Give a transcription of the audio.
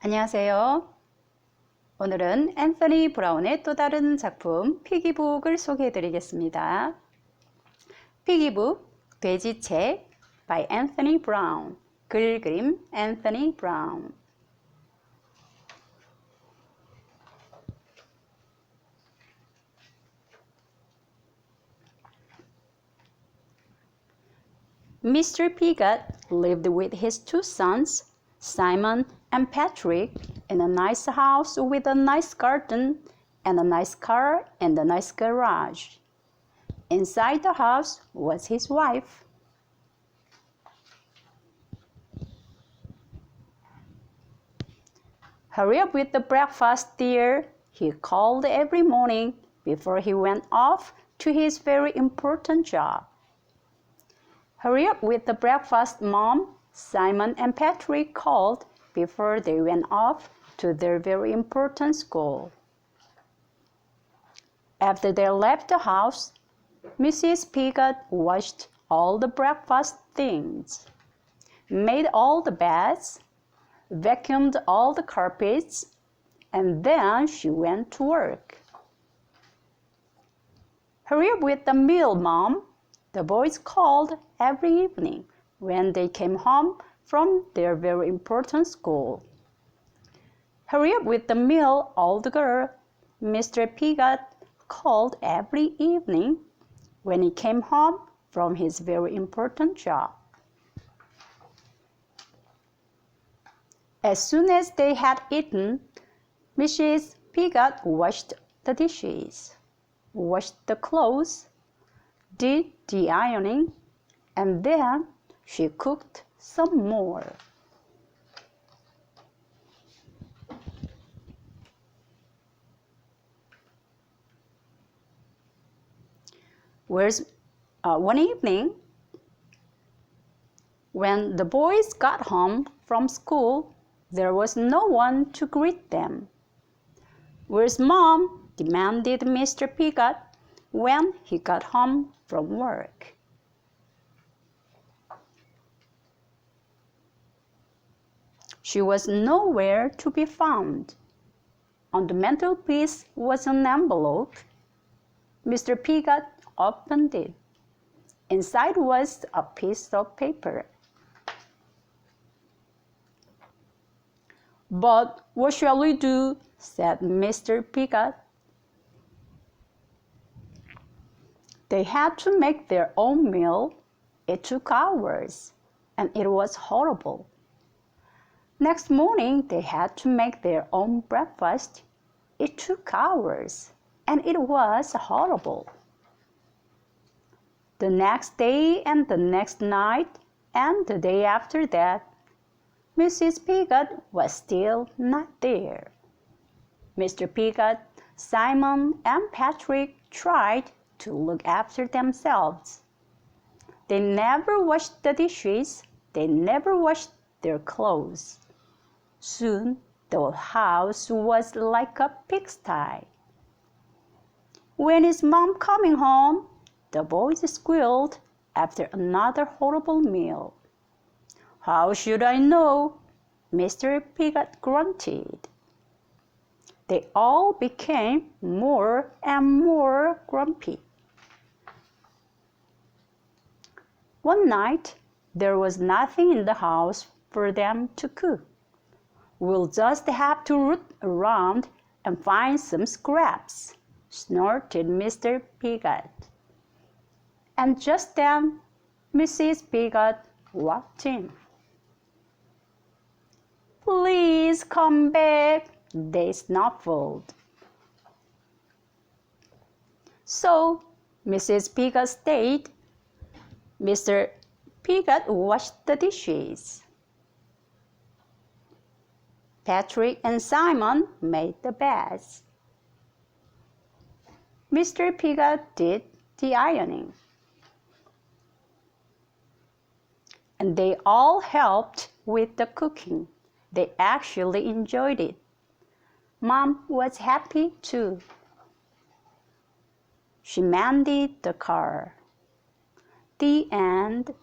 안녕하세요. 오늘은 앤서니 브라운의 또 다른 작품 피기북을 소개해 드리겠습니다. 피기북, 돼지책 by 앤서니 브라운. 글 그림 앤서니 브라운. Mr. Pigott lived with his two sons, Simon and Patrick, in a nice house with a nice garden and a nice car and a nice garage. Inside the house was his wife. Hurry up with the breakfast, dear, he called every morning before he went off to his very important job. Hurry up with the breakfast, Mom, Simon and Patrick called before they went off to their very important school. After they left the house, Mrs. Pigott washed all the breakfast things, made all the beds, vacuumed all the carpets, and then she went to work. Hurry up with the meal, Mom, the boys called every evening when they came home from their very important school. Hurry up with the meal, old girl, Mr. Pigott called every evening when he came home from his very important job. As soon as they had eaten, Mrs. Pigott washed the dishes, washed the clothes, did the ironing, and then she cooked some more. One evening, when the boys got home from school, there was no one to greet them. "Where's Mom?" demanded Mr. Pigott when he got home from work. She was nowhere to be found. On the mantelpiece was an envelope. Mr. Pigott opened it. Inside was a piece of paper. "But what shall we do?" said Mr. Pigott. They had to make their own meal. It took hours, and it was horrible. Next morning, they had to make their own breakfast. It took hours, and it was horrible. The next day and the next night and the day after that, Mrs. Pigott was still not there. Mr. Pigott, Simon, and Patrick tried to look after themselves. They never washed the dishes. They never washed their clothes. Soon the house was like a pigsty. "When is Mom coming home?" the boys squealed after another horrible meal. "How should I know?" Mr. Pigott grunted. They all became more and more grumpy. One night, there was nothing in the house for them to cook. "We'll just have to root around and find some scraps," snorted Mr. Pigott. And just then, Mrs. Pigott walked in. "Please come back," they snuffled. So Mrs. Pigott stayed. Mr. Pigott washed the dishes. Patrick and Simon made the beds. Mr. Pigott did the ironing. And they all helped with the cooking. They actually enjoyed it. Mom was happy too. She mended the car. The end.